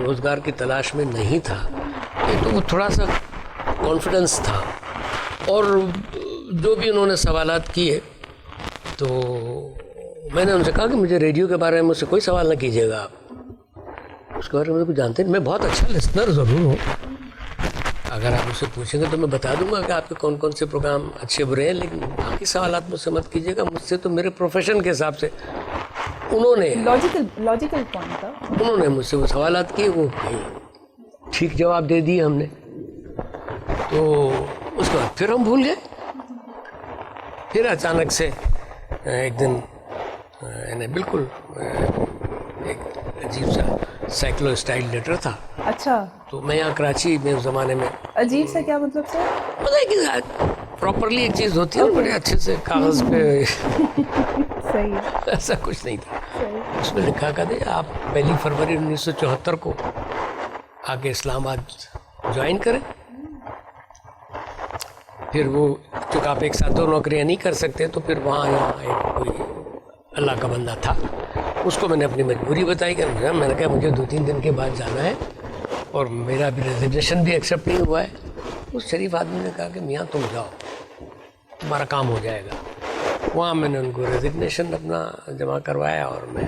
روزگار کی تلاش میں نہیں تھا، تو وہ تھوڑا سا کانفیڈنس تھا. اور جو بھی انہوں نے سوالات کیے تو میں نے ان سے کہا کہ مجھے ریڈیو کے بارے میں مجھ سے کوئی سوال نہ کیجیے گا آپ، اس کے بارے میں کچھ جانتے نہیں. میں بہت اچھا لسنر ضرور ہوں، اگر آپ مجھ سے پوچھیں گے تو میں بتا دوں گا کہ آپ کے کون کون سے پروگرام اچھے برے ہیں، لیکن باقی سوالات مجھ سے مت کیجیے گا. مجھ سے تو میرے پروفیشن کے حساب سے انہوں نے لاجیکل پوائنٹ تھا. انہوں نے مجھ سے وہ سوالات کیے، وہ ٹھیک جواب دے دیے ہم نے. تو اس کے بعد پھر ہم بھول گئے. پھر اچانک سے ایک دن یعنی بالکل ایک عجیب سا سائیکلو اسٹائل لیٹر تھا. اچھا، تو میں یہاں کراچی میں اس زمانے میں عجیب سا کیا مطلب سر؟ پتہ ہے کہ پراپرلی ایک چیز ہوتی ہے بڑے اچھے سے کاغذ پہ. صحیح، ایسا کچھ نہیں تھا. صحیح. اس میں لکھا کہ آپ 1 فروری 1974 کو آ کے اسلام آباد جوائن کریں. پھر وہ چونکہ آپ ایک ساتھ 2 نوکریاں نہیں کر سکتے، تو پھر وہاں ایک کوئی اللہ کا بندہ تھا، اس کو میں نے اپنی مجبوری بتائی کہ میں نے کہا مجھے 2-3 دن کے بعد جانا ہے اور میرا بھی ریزگنیشن بھی ایکسیپٹ نہیں ہوا ہے. اس شریف آدمی نے کہا کہ میاں تم جاؤ، تمہارا کام ہو جائے گا. وہاں میں نے ان کو ریزگنیشن اپنا جمع کروایا اور میں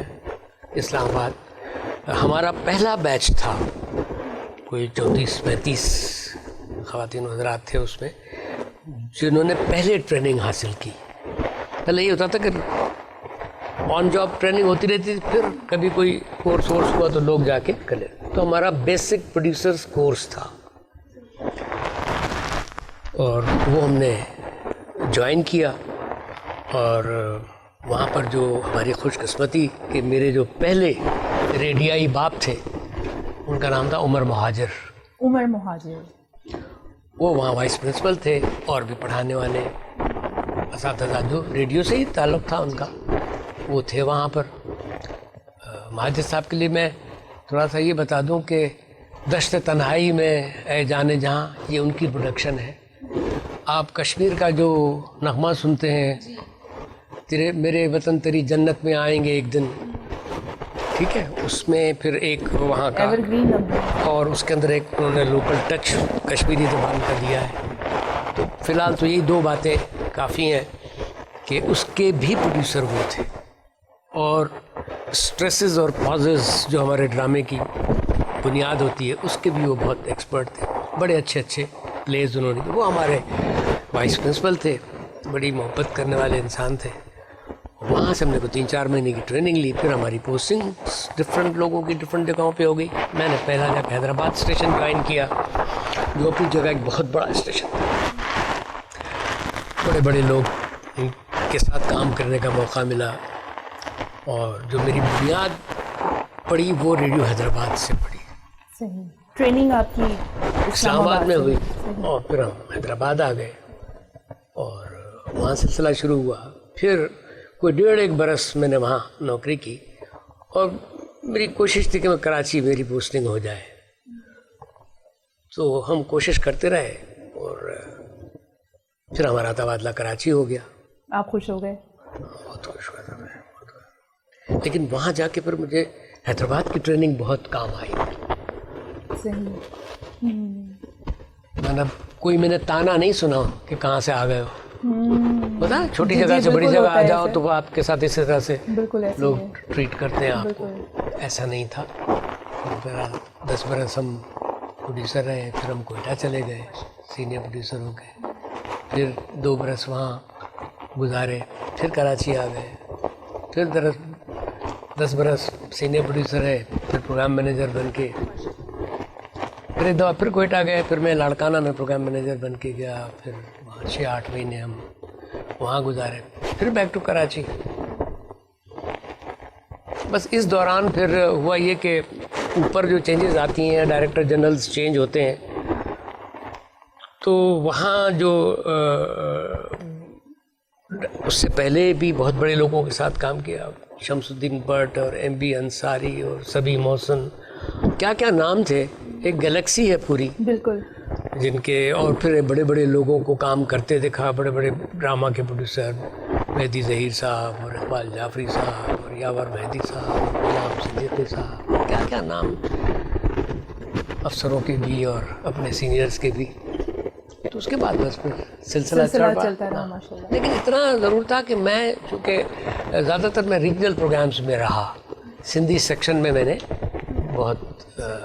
اسلام آباد. ہمارا پہلا بیچ تھا، کوئی 34-35 خواتین حضرات تھے اس میں، جنہوں نے پہلے ٹریننگ حاصل کی. پہلے یہ ہوتا تھا کہ آن جاب ٹریننگ ہوتی رہتی تھی، پھر کبھی کوئی کورس ہوا تو لوگ جا کے کرے. تو ہمارا بیسک پروڈیوسرز کورس تھا اور وہ ہم نے جوائن کیا. اور وہاں پر جو ہماری خوش قسمتی کہ میرے جو پہلے ریڈیائی باپ تھے ان کا نام تھا عمر مہاجر. وہ وہاں وائس پرنسپل تھے اور بھی پڑھانے والے اساتذہ جو ریڈیو سے ہی تعلق تھا ان کا وہ تھے وہاں پر. مہاجر صاحب کے لیے میں تھوڑا سا یہ بتا دوں کہ دشت تنہائی میں اے جانے جہاں، یہ ان کی پروڈکشن ہے. آپ کشمیر کا جو نغمہ سنتے ہیں، تیرے میرے وطن تیری جنت میں آئیں گے ایک دن، ٹھیک ہے، اس میں پھر ایک وہاں کا اور اس کے اندر ایک انہوں نے لوکل ٹچ کشمیری زبان کا دیا ہے. تو فی الحال تو یہی 2 باتیں کافی ہیں کہ اس کے بھی پروڈیوسر وہ تھے. اور سٹریسز اور پازز جو ہمارے ڈرامے کی بنیاد ہوتی ہے اس کے بھی وہ بہت ایکسپرٹ تھے. بڑے اچھے پلیز انہوں نے. وہ ہمارے وائس پرنسپل تھے، بڑی محبت کرنے والے انسان تھے. وہاں سے ہم نے کو 3-4 مہینے کی ٹریننگ لی. پھر ہماری پوسٹنگ ڈفرینٹ لوگوں کی ڈفرینٹ جگہوں پہ ہو گئی. میں نے پہلا جا کے حیدرآباد اسٹیشن جوائن کیا، جو اپنی جگہ ایک بہت بڑا اسٹیشن تھا. بڑے بڑے لوگ کے ساتھ کام کرنے کا موقع ملا. اور جو میری بنیاد پڑی وہ ریڈیو حیدرآباد سے پڑی. صحیح. ٹریننگ آپ کی اسلام آباد میں ہوئی اور پھر ہم حیدرآباد آ گئے اور وہاں سلسلہ شروع ہوا. پھر کوئی 1.5 برس میں نے وہاں نوکری کی اور میری کوشش تھی کہ میں کراچی میری پوسٹنگ ہو جائے. تو ہم کوشش کرتے رہے اور پھر ہمارا تبادلہ کراچی ہو گیا. آپ خوش ہو گئے؟ بہت خوش ہوا تھا میں. لیکن وہاں جا کے پھر مجھے حیدرآباد کی ٹریننگ بہت کام آئی. صحیح. میں نے تانا نہیں سنا کہ کہاں سے آ گئے ہو. پتا چھوٹی جگہ سے بڑی جگہ آ جاؤ تو وہ آپ کے ساتھ اسی طرح سے لوگ ٹریٹ کرتے ہیں آپ کو. ایسا نہیں تھا. 10 برس ہم پروڈیوسر رہے، پھر ہم کوئٹہ چلے گئے سینئر پروڈیوسر ہو گئے. پھر 2 برس وہاں گزارے، پھر کراچی آ گئے. پھر 10 برس سینئر پروڈیوسر ہے، پھر پروگرام مینیجر بن کے پھر ایک دفعہ پھر کوئٹہ گئے. پھر میں لاڑکانہ میں پروگرام مینیجر بن کے گیا. پھر 6-8 مہینے ہم وہاں گزارے. پھر بیک ٹو کراچی. بس اس دوران پھر ہوا یہ کہ اوپر جو چینجز آتی ہیں، ڈائریکٹر جنرلز چینج ہوتے ہیں، تو وہاں جو اس سے پہلے بھی بہت بڑے لوگوں کے ساتھ کام کیا. شمس الدین بٹ اور MB انصاری اور سبی محسن، کیا کیا نام تھے. ایک گلیکسی ہے پوری بالکل جن کے. اور پھر بڑے بڑے لوگوں کو کام کرتے دیکھا. بڑے بڑے ڈرامہ کے پروڈیوسر مہدی ظہیر صاحب اور اقبال جعفری صاحب اور یاور مہدی صاحب، غلام صدیقی صاحب، کیا کیا نام. افسروں کے بھی اور اپنے سینئرز کے بھی. تو اس کے بعد بس پھر سلسلہ چلتا رہا ماشاءاللہ. لیکن اتنا ضرور تھا کہ میں چونکہ زیادہ تر میں ریجنل پروگرامز میں رہا, سندھی سیکشن میں نے بہت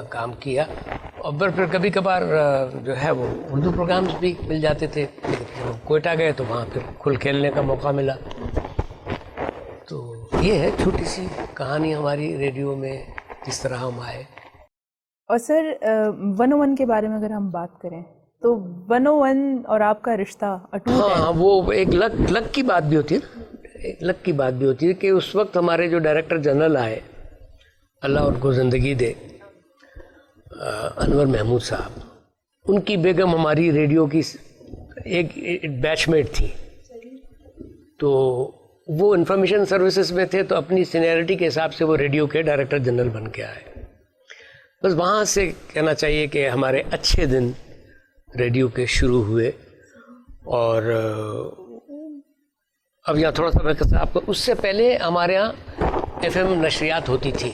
کام کیا, اور پھر کبھی کبھار جو ہے وہ اردو پروگرامز بھی مل جاتے تھے. لیکن کوئٹہ گئے تو وہاں پھر کھل کھیلنے کا موقع ملا. تو یہ ہے چھوٹی سی کہانی ہماری ریڈیو میں کس طرح ہم آئے. اور سر 101 کے بارے میں اگر ہم بات کریں تو 101 اور آپ کا رشتہ اٹوٹ ہے. ہاں, وہ ایک لک کی بات بھی ہوتی ہے, ایک لک کی بات بھی ہوتی ہے کہ اس وقت ہمارے جو ڈائریکٹر جنرل آئے, اللہ ان کو زندگی دے, انور محمود صاحب, ان کی بیگم ہماری ریڈیو کی ایک بیچ میٹ تھی. تو وہ انفارمیشن سروسز میں تھے, تو اپنی سینیئرٹی کے حساب سے وہ ریڈیو کے ڈائریکٹر جنرل بن کے آئے. بس وہاں سے کہنا چاہیے کہ ہمارے اچھے دن ریڈیو کے شروع ہوئے. اور اب یہاں تھوڑا سا آپ کو, اس سے پہلے ہمارے یہاں ایف ایم نشریات ہوتی تھی,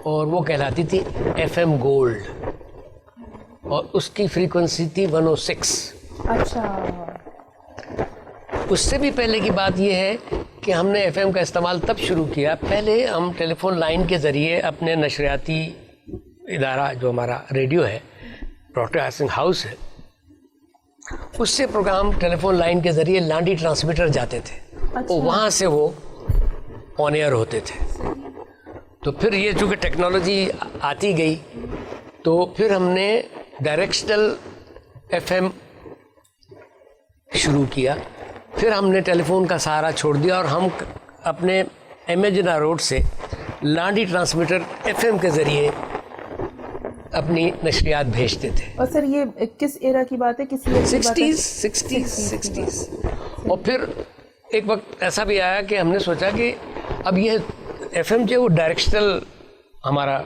اور وہ کہلاتی تھی ایف ایم گولڈ, اور اس کی فریکوینسی تھی 106. اچھا. اس سے بھی پہلے کی بات یہ ہے کہ ہم نے ایف ایم کا استعمال تب شروع کیا, پہلے ہم ٹیلی فون لائن کے ذریعے اپنے نشریاتی ادارہ جو ہمارا ریڈیو ہے, براڈ کاسٹنگ ہاؤس ہے, اس سے پروگرام ٹیلی فون لائن کے ذریعے لانڈی ٹرانسمیٹر جاتے تھے, اور وہاں سے وہ آن ایئر ہوتے تھے. تو پھر یہ چونکہ ٹیکنالوجی آتی گئی, تو پھر ہم نے ڈائریکشنل ایف ایم شروع کیا. پھر ہم نے ٹیلی فون کا سہارا چھوڑ دیا, اور ہم اپنے ایم اے جناح روڈ سے لانڈی ٹرانسمیٹر ایف ایم کے ذریعے اپنی نشریات بھیجتے تھے. اور سر یہ کس ایرا کی بات ہے؟ کس 60s. اور پھر ایک وقت ایسا بھی آیا کہ ہم نے سوچا کہ اب یہ ایف ایم جو وہ ڈائریکشنل ہمارا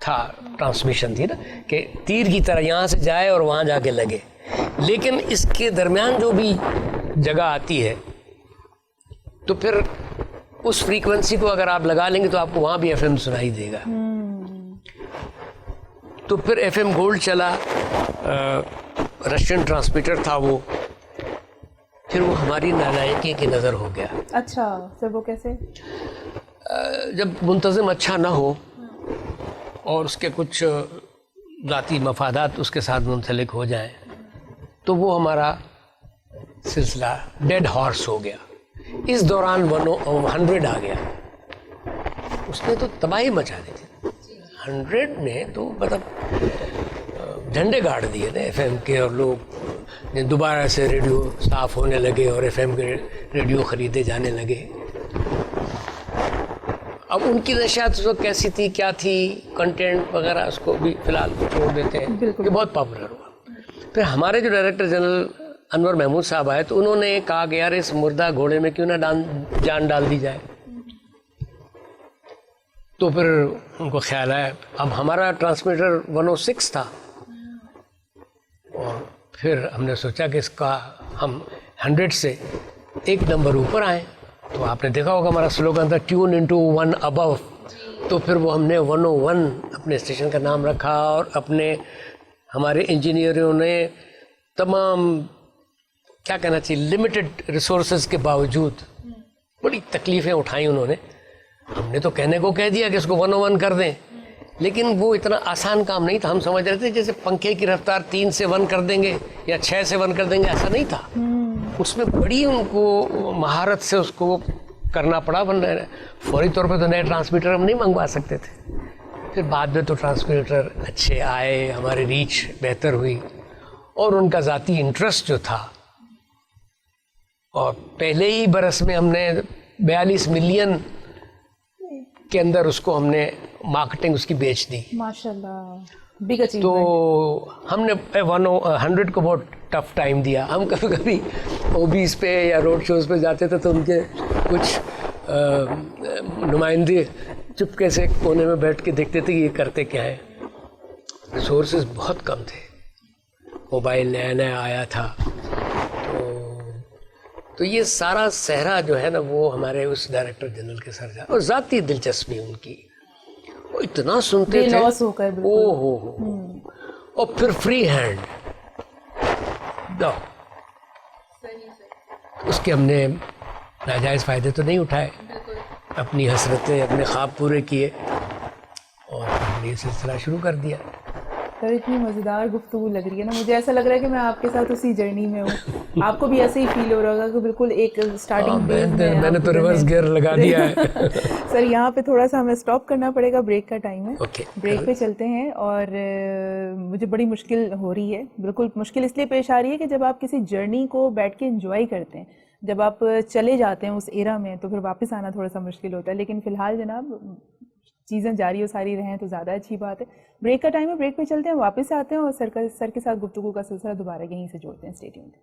تھا, ٹرانسمیشن تھی نا, کہ تیر کی طرح یہاں سے جائے اور وہاں جا کے لگے, لیکن اس کے درمیان جو بھی جگہ آتی ہے تو پھر اس فریکوینسی کو اگر آپ لگا لیں گے تو آپ کو وہاں بھی ایف ایم سنائی دے گا. تو پھر ایف ایم گولڈ چلا, رشین ٹرانسمیٹر تھا وہ, پھر وہ ہماری نالائکی کی نظر ہو گیا. اچھا سر, وہ کیسے؟ جب منتظم اچھا نہ ہو اور اس کے کچھ ذاتی مفادات اس کے ساتھ منسلک ہو جائیں, تو وہ ہمارا سلسلہ ڈیڈ ہارس ہو گیا. اس دوران 100 آ گیا, اس نے تو تباہی مچا دی تھی. 100 نے تو مطلب جھنڈے گاڑ دیے تھے ایف ایم کے, اور لوگ دوبارہ سے ریڈیو صاف ہونے لگے اور ایف ایم کے ریڈیو خریدے جانے لگے. اب ان کی نشریات اس وقت کیسی تھی, کیا تھی, کنٹینٹ وغیرہ, اس کو بھی فی الحال چھوڑ دیتے ہیں, کہ بہت پاپولر ہوا. پھر ہمارے جو ڈائریکٹر جنرل انور محمود صاحب آئے, تو انہوں نے کہا کہ یار اس مردہ گھوڑے میں کیوں نہ جان ڈال دی جائے. تو پھر ان کو خیال آیا, اب ہمارا ٹرانسمیٹر 106 تھا, اور پھر ہم نے سوچا کہ اس کا ہم 100 سے ایک نمبر اوپر آئیں. تو آپ نے دیکھا ہوگا ہمارا سلوگن تھا ٹیون انٹو 1 ابو. تو پھر وہ ہم نے 101 اپنے اسٹیشن کا نام رکھا, اور اپنے ہمارے انجینئروں نے تمام کیا کہنا چاہیے لمیٹڈ ریسورسز کے باوجود بڑی تکلیفیں اٹھائیں انہوں نے. ہم نے تو کہنے کو کہہ دیا کہ اس کو 101 کر دیں, لیکن وہ اتنا آسان کام نہیں تھا. ہم سمجھ رہے تھے جیسے پنکھے کی رفتار 3 سے 1 کر دیں گے یا 6 سے 1 کر دیں گے, ایسا نہیں تھا. اس میں بڑی ان کو مہارت سے اس کو کرنا پڑا, ورنہ فوری طور پہ تو نئے ٹرانسمیٹر ہم نہیں منگوا سکتے تھے. پھر بعد میں تو ٹرانسمیٹر اچھے آئے, ہماری ریچ بہتر ہوئی, اور ان کا ذاتی انٹرسٹ جو تھا, اور پہلے ہی برس میں ہم نے 42 ملین کے اندر اس کو ہم نے مارکیٹنگ اس کی بیچ دی. ماشاءاللہ, بگ اچیومنٹ. تو ہم نے 100 کو بہت ٹف ٹائم دیا. ہم کبھی کبھی اوبیز پہ یا روڈ شوز پہ جاتے تھے, تو ان کے کچھ نمائندے چپکے سے کونے میں بیٹھ کے دیکھتے تھے کہ یہ کرتے کیا ہیں. ریسورسز بہت کم تھے, موبائل نیا نیا آیا تھا. تو یہ سارا صحرا جو ہے نا, وہ ہمارے اس ڈائریکٹر جنرل کے سر جا, اور ذاتی دلچسپی ان کی. وہ اتنا سنتے بے تھے لوس ہو کر بالکل. او ہو اور پھر فری ہینڈ دو. اس کے ہم نے ناجائز فائدے تو نہیں اٹھائے, اپنی حسرتیں اپنے خواب پورے کیے اور ہم نے یہ سلسلہ شروع کر دیا. سر اتنی مزیدار گفتگو لگ رہی ہے نا, مجھے ایسا لگ رہا ہے کہ میں آپ کے ساتھ اسی جرنی میں ہوں. آپ کو بھی ایسے ہی فیل ہو رہا ہوگا کہ بالکل ایک اسٹارٹنگ فیز میں نے تو ریورس گیئر لگا دیا ہے. سر یہاں پہ تھوڑا سا ہمیں اسٹاپ کرنا پڑے گا, بریک کا ٹائم ہے, اوکے بریک پہ چلتے ہیں. اور مجھے بڑی مشکل ہو رہی ہے, بالکل مشکل اس لیے پیش آ رہی ہے کہ جب آپ کسی جرنی کو بیٹھ کے انجوائے کرتے ہیں, جب آپ چلے جاتے ہیں اس ایرا میں, تو پھر واپس آنا تھوڑا سا مشکل ہوتا ہے. لیکن فی الحال جناب چیزیں جاری و ساری رہیں تو زیادہ اچھی بات ہے. بریک کا ٹائم ہے, بریک پہ چلتے ہیں, واپس آتے ہیں اور سر کے ساتھ گفتگو کا سلسلہ دوبارہ یہیں سے جوڑتے ہیں. Stay tuned.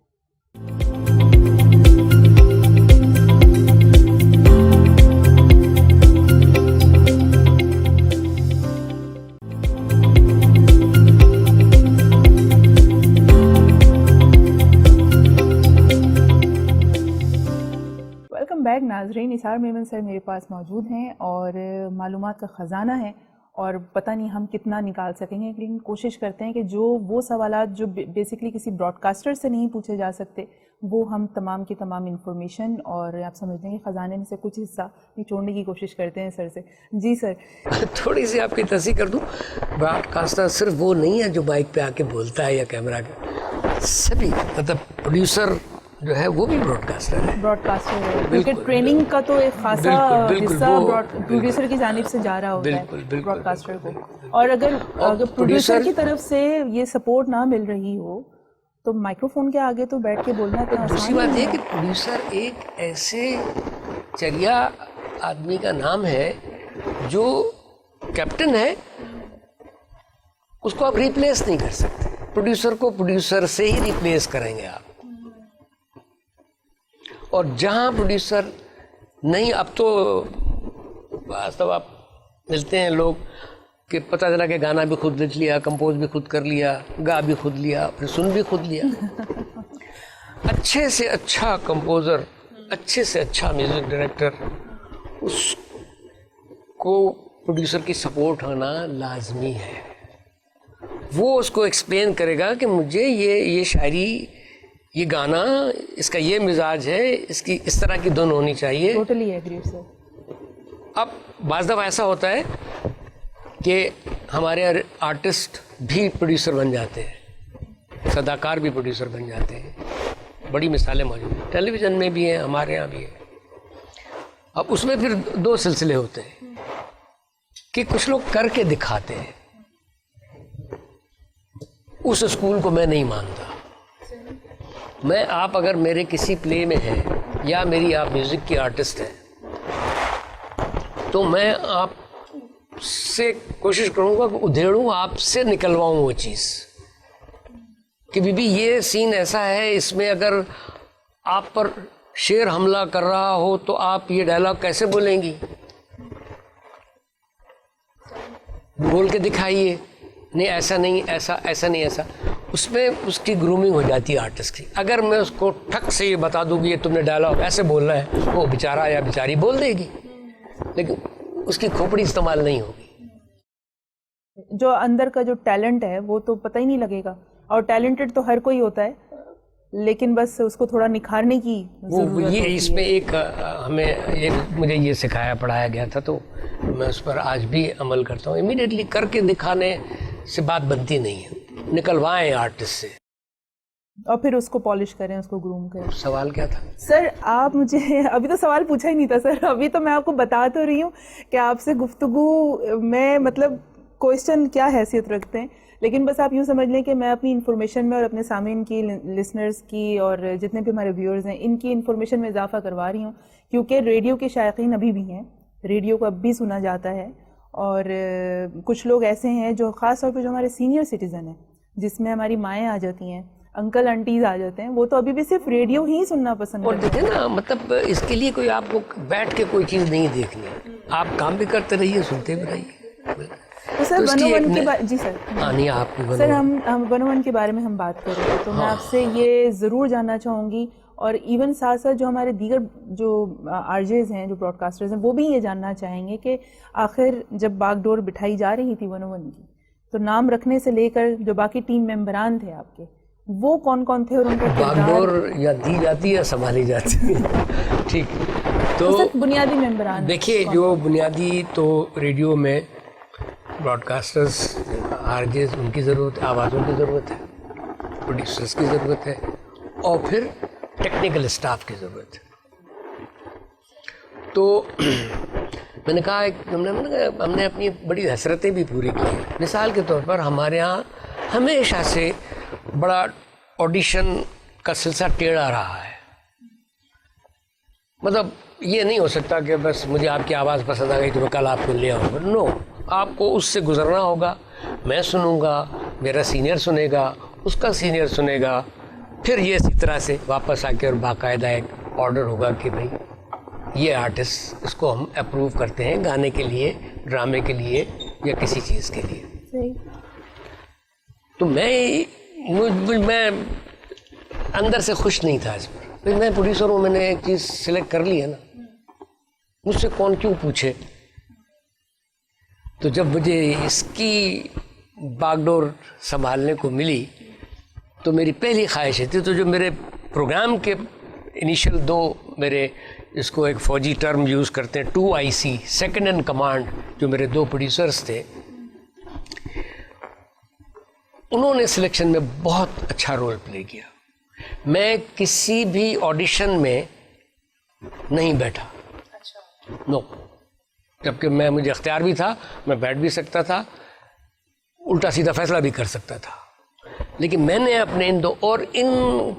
ویلکم بیک ناظرین. نثار میمن سر میرے پاس موجود ہیں اور معلومات کا خزانہ ہے, اور پتہ نہیں ہم کتنا نکال سکیں گے, لیکن کوشش کرتے ہیں کہ جو وہ سوالات جو بیسکلی کسی براڈ کاسٹر سے نہیں پوچھے جا سکتے, وہ ہم تمام کی تمام انفارمیشن اور آپ سمجھ لیں کہ خزانے میں سے کچھ حصہ نچوڑنے کی کوشش کرتے ہیں سر سے. جی سر. تھوڑی سی آپ کی تصحیح کر دوں, براڈ کاسٹر صرف وہ نہیں ہے جو مائک پہ آ کے بولتا ہے یا کیمرہ کے, سبھی مطلب پروڈیوسر جو ہے وہ بھی براڈ کاسٹر ہے. براڈ کاسٹر ہے کیونکہ ٹریننگ کا تو ایک خاصا حصہ پروڈیوسر کی جانب سے جا رہا ہوتا ہے براڈ کاسٹر کو. اور اگر پروڈیوسر کی طرف سے یہ سپورٹ نہ مل رہی ہو تو مائکرو فون کے آگے تو بیٹھ کے بولنا اتنا آسان دوسری بات یہ کہ پروڈیوسر ایک ایسے چریا آدمی کا نام ہے جو کیپٹن ہے, اس کو آپ ریپلیس نہیں کر سکتے. پروڈیوسر کو پروڈیوسر سے ہی ریپلیس کریں گے آپ. اور جہاں پروڈیوسر نہیں, اب تو واستو آپ ملتے ہیں لوگ کہ پتہ چلا کہ گانا بھی خود لکھ لیا, کمپوز بھی خود کر لیا, گا بھی خود لیا, پھر سن بھی خود لیا. اچھے سے اچھا کمپوزر, اچھے سے اچھا میوزک ڈائریکٹر, اس کو پروڈیوسر کی سپورٹ ہونا لازمی ہے. وہ اس کو ایکسپلین کرے گا کہ مجھے یہ شاعری, یہ گانا, اس کا یہ مزاج ہے, اس کی اس طرح کی دھن ہونی چاہیے. ٹوٹلی ایگری سر. اب بعض دفعہ ایسا ہوتا ہے کہ ہمارے آرٹسٹ بھی پروڈیوسر بن جاتے ہیں, صداکار بھی پروڈیوسر بن جاتے ہیں. بڑی مثالیں موجود ہیں, ٹیلی ویژن میں بھی ہیں, ہمارے یہاں بھی ہیں. اب اس میں پھر دو سلسلے ہوتے ہیں کہ کچھ لوگ کر کے دکھاتے ہیں. اس اسکول کو میں نہیں مانتا. میں, آپ اگر میرے کسی پلے میں ہیں یا میری آپ میوزک کی آرٹسٹ ہیں, تو میں آپ سے کوشش کروں گا کہ ادھیڑوں, آپ سے نکلواؤں وہ چیز کہ بی یہ سین ایسا ہے, اس میں اگر آپ پر شیر حملہ کر رہا ہو تو آپ یہ ڈائلاگ کیسے بولیں گی, بول کے دکھائیے. نہیں ایسا نہیں, ایسا نہیں, ایسا. اس میں اس کی گرومنگ ہو جاتی ہے آرٹسٹ کی. اگر میں اس کو ٹھک سے یہ بتا دوں کہ یہ تم نے ڈائلاگ ایسے بولنا ہے, وہ بیچارہ یا بیچاری بول دے گی, لیکن اس کی کھوپڑی استعمال نہیں ہوگی. جو اندر کا جو ٹیلنٹ ہے وہ تو پتہ ہی نہیں لگے گا, اور ٹیلنٹڈ تو ہر کوئی ہوتا ہے, لیکن بس اس کو تھوڑا نکھارنے کی ضرورت یہ ہوتی اس ہے. میں ایک ہمیں مجھے یہ سکھایا پڑھایا گیا تھا, تو میں اس پر آج بھی عمل کرتا ہوں. امیڈیٹلی کر کے دکھانے سے بات بنتی نہیں ہے, نکلوائیں آرٹسٹ سے اور پھر اس کو پالش کریں, اس کو گروم کریں. سوال کیا تھا سر؟ آپ مجھے ابھی تو سوال پوچھا ہی نہیں تھا سر, ابھی تو میں آپ کو بتا تو رہی ہوں کہ آپ سے گفتگو میں مطلب کوئسچن کیا حیثیت رکھتے ہیں, لیکن بس آپ یوں سمجھ لیں کہ میں اپنی انفارمیشن میں اور اپنے سامعین کی, لسنرز کی, اور جتنے بھی ہمارے ویورز ہیں ان کی انفارمیشن میں اضافہ کروا رہی ہوں, کیونکہ ریڈیو کے شائقین ابھی بھی ہیں, ریڈیو کو اب بھی سنا جاتا ہے. اور کچھ لوگ ایسے ہیں جو خاص طور پہ جو ہمارے سینئر سٹیزن ہیں, جس میں ہماری مائیں آ جاتی ہیں, انکل آنٹیز آ جاتے ہیں, وہ تو ابھی بھی صرف ریڈیو ہی سننا پسند اور کرتے ہیں. دیکھیں نا, مطلب اس کے لیے کوئی آپ کو بیٹھ کے کوئی چیز نہیں دیکھنی ہے, آپ کام بھی کرتے رہیے, سنتے بھی رہیے. تو سر 101 کے بارے, جی سر, نہیں آپ سر ہم 101 کے بارے میں ہم بات کر رہے ہیں, تو میں آپ سے یہ ضرور جاننا چاہوں گی اور ایون ساتھ ساتھ جو ہمارے دیگر جو آر جیز ہیں، جو براڈ کاسٹرز ہیں، وہ بھی یہ جاننا چاہیں گے کہ آخر جب باغ ڈور بٹھائی جا رہی تھی 101 کی، تو نام رکھنے سے لے کر جو باقی ٹیم ممبران تھے آپ کے، وہ کون کون تھے اور ان کا باغ ڈور یا دی جاتی ہے یا سنبھالی جاتی ہے؟ ٹھیک، تو بنیادی ممبران دیکھیے، جو بنیادی تو ریڈیو میں براڈ کاسٹرز، آر جیز، ان کی ضرورت ہے، آوازوں کی ضرورت ہے، پروڈیوسرز کی ضرورت ہے، اور پھر ٹیکنیکل اسٹاف کی ضرورت ہے. تو میں نے کہا ہم نے اپنی بڑی حسرتیں بھی پوری کی ہیں. مثال کے طور پر ہمارے ہاں ہمیشہ سے بڑا آڈیشن کا سلسلہ ٹیڑھا رہا ہے. مطلب یہ نہیں ہو سکتا کہ بس مجھے آپ کی آواز پسند آ گئی تو میں کل آپ کو لے آؤں گا. نو، آپ کو اس سے گزرنا ہوگا. میں سنوں گا، میرا سینئر سنے گا، اس کا سینئر سنے گا، پھر یہ اسی طرح سے واپس آ کے اور باقاعدہ ایک آرڈر ہوگا کہ بھائی یہ آرٹسٹ، اس کو ہم اپروو کرتے ہیں گانے کے لیے، ڈرامے کے لیے یا کسی چیز کے لیے. تو میں اندر سے خوش نہیں تھا اس پر. میں پروڈیوسر ہوں، میں نے ایک چیز سلیکٹ کر لی ہے نا، مجھ سے کون کیوں پوچھے. تو جب مجھے اس کی باغ ڈور سنبھالنے کو ملی تو میری پہلی خواہش تھی، تو جو میرے پروگرام کے انیشل 2 میرے، اس کو ایک فوجی ٹرم یوز کرتے ہیں، 2IC، سیکنڈ ان کمانڈ، جو میرے 2 پروڈیوسرز تھے، انہوں نے سلیکشن میں بہت اچھا رول پلے کیا. میں کسی بھی آڈیشن میں نہیں بیٹھا، نو، جبکہ مجھے اختیار بھی تھا، میں بیٹھ بھی سکتا تھا، الٹا سیدھا فیصلہ بھی کر سکتا تھا. لیکن میں نے اپنے ان 2، اور ان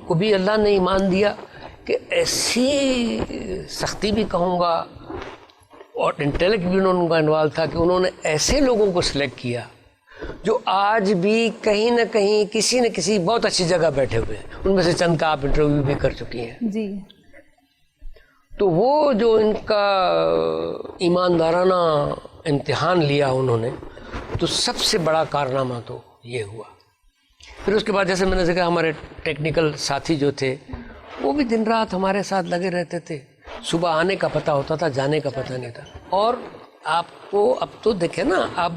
کو بھی اللہ نے ایمان دیا کہ ایسی سختی بھی کہوں گا اور انٹیلیکٹ بھی انہوں کا انوالو تھا کہ انہوں نے ایسے لوگوں کو سلیکٹ کیا جو آج بھی کہیں نہ کہیں کسی نہ کسی بہت اچھی جگہ بیٹھے ہوئے ہیں. ان میں سے چند کا آپ انٹرویو بھی کر چکی ہیں جی. تو وہ جو ان کا ایماندارانہ امتحان لیا انہوں نے، تو سب سے بڑا کارنامہ تو یہ ہوا. پھر اس کے بعد جیسے میں نے کہا، ہمارے ٹیکنیکل ساتھی جو تھے وہ بھی دن رات ہمارے ساتھ لگے رہتے تھے. صبح آنے کا پتہ ہوتا تھا، جانے کا پتہ نہیں تھا. اور آپ کو اب تو دیکھیں نا، اب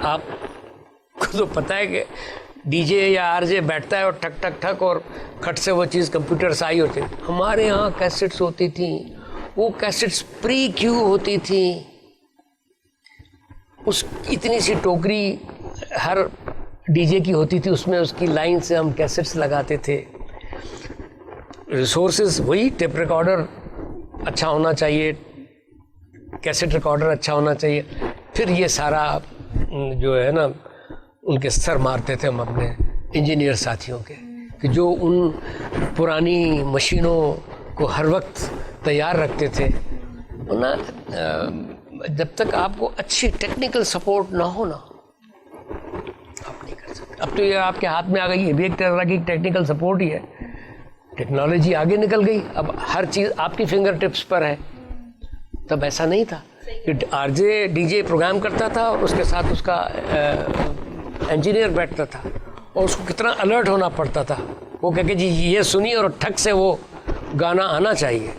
آپ کو تو پتہ ہے کہ ڈی جے یا آر جے بیٹھتا ہے اور ٹھک ٹھک ٹھک اور کھٹ سے وہ چیز کمپیوٹر سے آئی ہوتی. ہمارے یہاں کیسٹس ہوتی تھیں، وہ کیسٹس پری کیو ہوتی تھیں. اس اتنی سی ٹوکری ہر ڈی جے کی ہوتی تھی، اس میں اس کی لائن سے ہم کیسٹس لگاتے تھے. ریسورسز وہی، ٹیپ ریکارڈر اچھا ہونا چاہیے، کیسٹ ریکارڈر اچھا ہونا چاہیے. پھر یہ سارا جو ہے نا، ان کے سر مارتے تھے ہم اپنے انجینئر ساتھیوں کے، کہ جو ان پرانی مشینوں کو ہر وقت تیار رکھتے تھے. ورنہ جب تک آپ کو اچھی ٹیکنیکل سپورٹ نہ ہو نا، آپ نہیں کر سکتے. اب تو یہ آپ کے ہاتھ میں آ گئی، یہ بھی ایک طرح کی ٹیکنیکل سپورٹ ہی ہے. ٹیکنالوجی آگے نکل گئی، اب ہر چیز آپ کی فنگر ٹپس پر ہے. تب ایسا نہیں تھا کہ R J D J program کرتا تھا اور اس کے ساتھ اس کا انجینئر بیٹھتا تھا، اور اس کو کتنا الرٹ ہونا پڑتا تھا. وہ کہہ کہ جی یہ سنی اور ٹھک سے وہ گانا آنا چاہیے.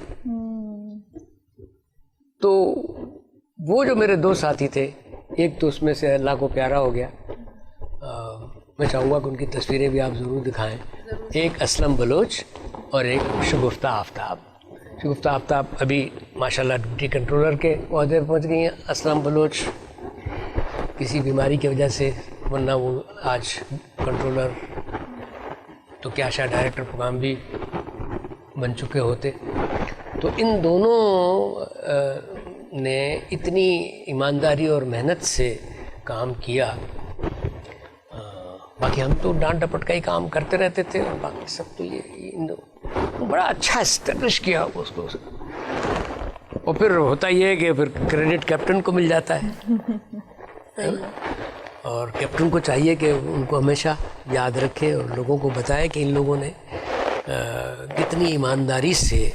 تو وہ جو میرے 2 ساتھی تھے، ایک تو اس میں سے اللہ کو پیارا ہو گیا، میں چاہوں گا کہ ان کی تصویریں بھی آپ ضرور دکھائیں. ایک اسلم بلوچ اور ایک شگفتہ آفتاب. شگفتہ آفتاب ابھی ماشاءاللہ ڈپٹی کنٹرولر کے عہدے پر پہنچ گئی ہیں. اسلم بلوچ کسی بیماری کی وجہ سے، ورنہ وہ آج کنٹرولر تو کیا شاید ڈائریکٹر پروگرام بھی بن چکے ہوتے. تو ان دونوں نے اتنی ایمانداری اور محنت سے کام کیا. باقی ہم تو ڈانٹ ڈپٹ کا ہی کام کرتے رہتے تھے، اور باقی سب تو یہ بڑا اچھا اسٹیبلش کیا اس کو. اور پھر ہوتا یہ ہے کہ پھر کریڈٹ کیپٹن کو مل جاتا ہے، اور کیپٹن کو چاہیے کہ ان کو ہمیشہ یاد رکھے اور لوگوں کو بتائے کہ ان لوگوں نے کتنی ایمانداری سے،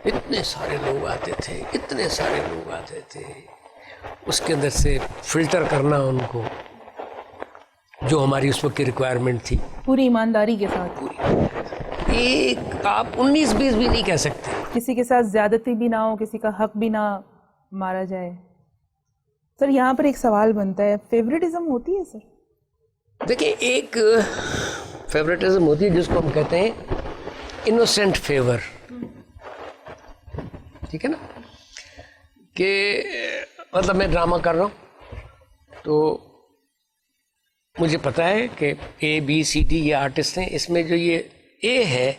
اتنے سارے لوگ آتے تھے، اتنے سارے لوگ آتے تھے، اس کے اندر سے فلٹر کرنا ان کو، جو ہماری اس وقت کی ریکوائرمنٹ تھی، پوری ایمانداری کے ساتھ. ایک آپ 19-20 بھی نہیں کہہ سکتے. کسی کے ساتھ زیادتی بھی نہ ہو, کسی کا حق بھی نہ مارا جائے. سر یہاں پر ایک سوال بنتا ہے, فیوریٹزم ہوتی ہے سر؟ دیکھیں, ایک فیوریٹزم ہوتی ہے جس کو ہم کہتے ہیں انوسینٹ فیور, ٹھیک ہے نا, کہ مطلب میں ڈرامہ کر رہا ہوں تو مجھے پتا ہے کہ اے بی سی ڈی یہ آرٹسٹ ہیں, اس میں جو یہ اے ہے